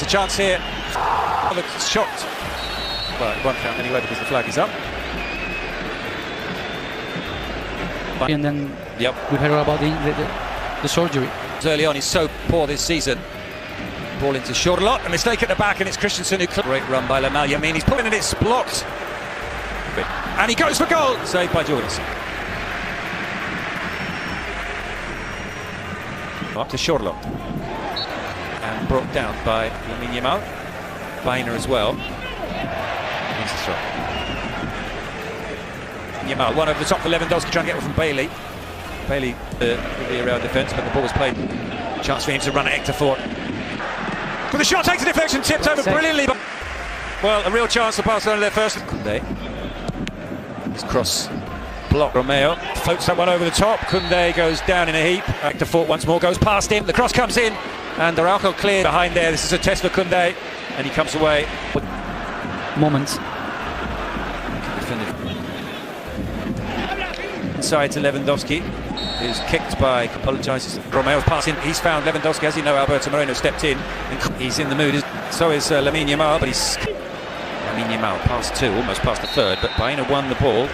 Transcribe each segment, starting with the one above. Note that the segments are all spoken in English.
chance here. The shot. Well, it won't count anyway because the flag is up. And then we've heard about the surgery. Early on, he's so poor this season. Ball into Schürrle, a mistake at the back, and it's Christensen who... Great run by Lamel. I mean, he's pulling it, it's blocked. And he goes for goal. Saved by Jorgensen. Up to Schürrle. And brought down by Yamal. Bainer as well. Needs to throw. Yamal, one over the top for Lewandowski, trying to get it from Bailey. Bailey, the around defence, but the ball was played. Chance for him to run at Hector Fort. But the shot takes a deflection, tipped over brilliantly. But, well, a real chance for Barcelona, their first. Koundé. His cross blocked. Romeo floats that one over the top. Koundé goes down in a heap. Hector Fort once more goes past him. The cross comes in, and Araujo cleared behind there. This is a test for Koundé, and he comes away. Moments. Inside to Lewandowski, who's kicked by, apologises. Romeo's passing, he's found Lewandowski, as you know. Alberto Moreno stepped in, and he's in the mood. So is Lamine Yamal, but he's... Lamine Yamal past two, almost past the third, but Bainer won the ball.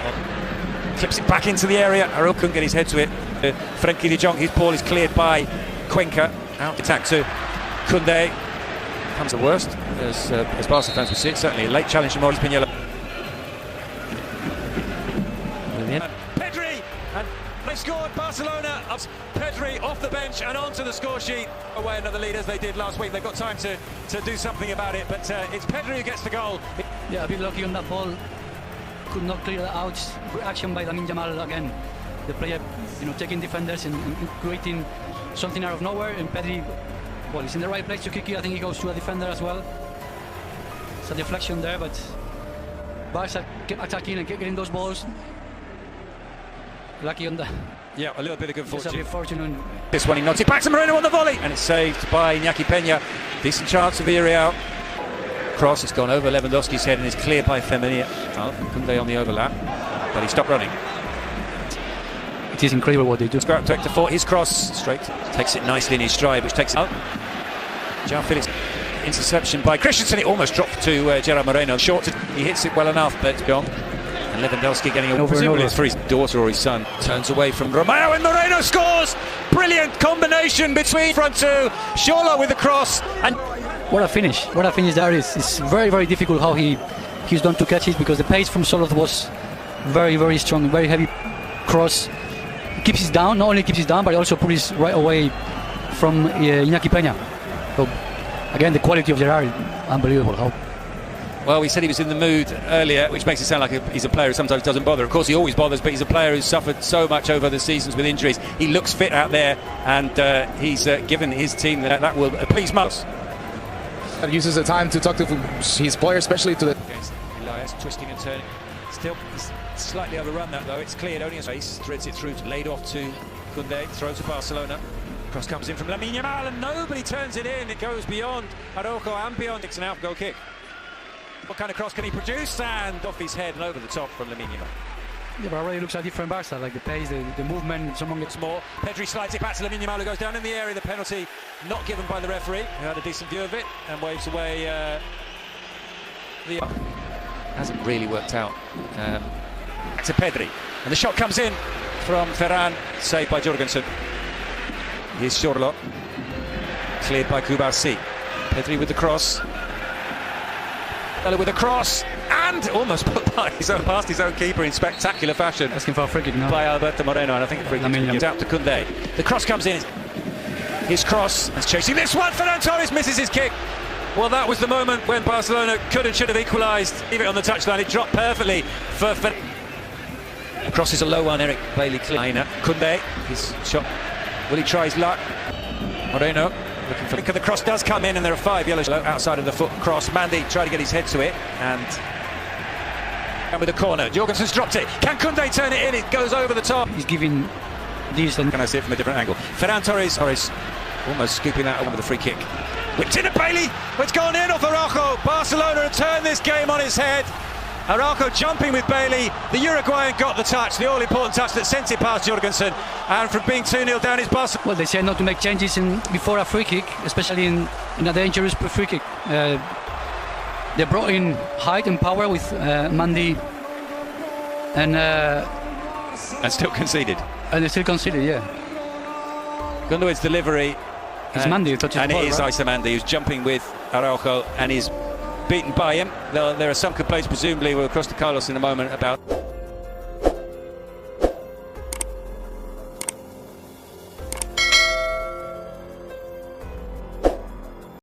Clips it back into the area, Araujo couldn't get his head to it. Frenkie de Jong, his ball is cleared by Cuenca. Out attack to Koundé. Comes the worst, as Barca fans will see it. Certainly a late challenge from Maurice Pinella. And they scored. Barcelona up. Pedri off the bench and onto the score sheet. Away another lead as they did last week. They've got time to do something about it, but it's Pedri who gets the goal. Yeah, a bit lucky on that ball. Could not clear that out. Action by Lamine Yamal again. The player, taking defenders and creating something out of nowhere. And Pedri, well, he's in the right place to kick it. I think he goes to a defender as well. It's a deflection there, but Barca kept attacking and kept getting those balls. Lucky on that. Yeah, a little bit of good fortune. It's a bit fortunate. This one he knocks it back to Moreno on the volley, and it's saved by Iñaki Peña. Decent chance of Villarreal. Cross, it's gone over Lewandowski's head and is cleared by Femenia. Koundé on the overlap, but he stopped running. It is incredible what they do. Let's go up to Hector Fort. His cross straight takes it nicely in his stride, which takes it out. João Felix interception by Christensen. It almost dropped to Gerard Moreno. Short, he hits it well enough, but gone. And Lewandowski getting over, presumably it's for his daughter or his son. Turns away from Romeo and Moreno scores! Brilliant combination between front two. Schürrle with the cross. And what a finish! What a finish there is. It's very, very difficult how he's done to catch it, because the pace from Soloth was very, very strong, very heavy cross. Keeps it down, not only keeps it down, but also pulls it right away from Iñaki Peña. So again, the quality of Gerard, unbelievable. Well, we said he was in the mood earlier, which makes it sound like he's a player who sometimes doesn't bother. Of course, he always bothers, but he's a player who's suffered so much over the seasons with injuries. He looks fit out there, and he's given his team that will please most. He uses the time to talk to his players, especially to the... Elias twisting and turning. Still slightly overrun that, though. It's cleared only a space. Threads it through, laid off to Koundé. Throw to Barcelona. Cross comes in from Lamine Yamal, and nobody turns it in. It goes beyond Araujo and beyond. It's an out-goal kick. What kind of cross can he produce? And off his head and over the top from Lamine Yamal. Yeah, but already looks like different Barca, like the pace, the movement. Someone gets more. Pedri slides it back to Lamine Yamal, who goes down in the area. The penalty not given by the referee, who had a decent view of it and waves away. Hasn't really worked out. To Pedri, and the shot comes in from Ferran, saved by Jorgensen. Here's Schürrle, cleared by Kubarsi. Pedri with the cross. With a cross, and almost put past his own keeper in spectacular fashion. Asking for a free kick now. By Alberto Moreno, and I think the free kick gives out to Koundé. The cross comes in. His cross, and chasing this one. Ferran Torres misses his kick. Well, that was the moment when Barcelona could and should have equalised. Leave it on the touchline. It dropped perfectly for The cross is a low one. Eric Bailey Kleiner. Koundé, his shot. Will he try his luck? Moreno. Looking for the cross does come in, and there are 5 yellows outside of the foot cross. Mandy tried to get his head to it, and with a corner. Jorgensen's dropped it. Can Koundé turn it in? It goes over the top. He's giving these. Can I see it from a different angle? Ferran Torres almost scooping that over with a free kick. Whipped in at Bailey. It's gone in off Araujo. Barcelona have turned this game on its head. Araujo jumping with Bailey. The Uruguayan got the touch, the all-important touch that sent it past Jorgensen. And from being 2-0 down is Barcelona. Well, they say not to make changes before a free kick, especially in a dangerous free kick. They brought in height and power with Mandy, and still conceded. And they still conceded, yeah. Gundogan's delivery. It's Mandy who touches and the ball, it is right? Isa Mandy who's jumping with Araujo and is beaten by him. There are some complaints, presumably we'll cross to Carlos in a moment, about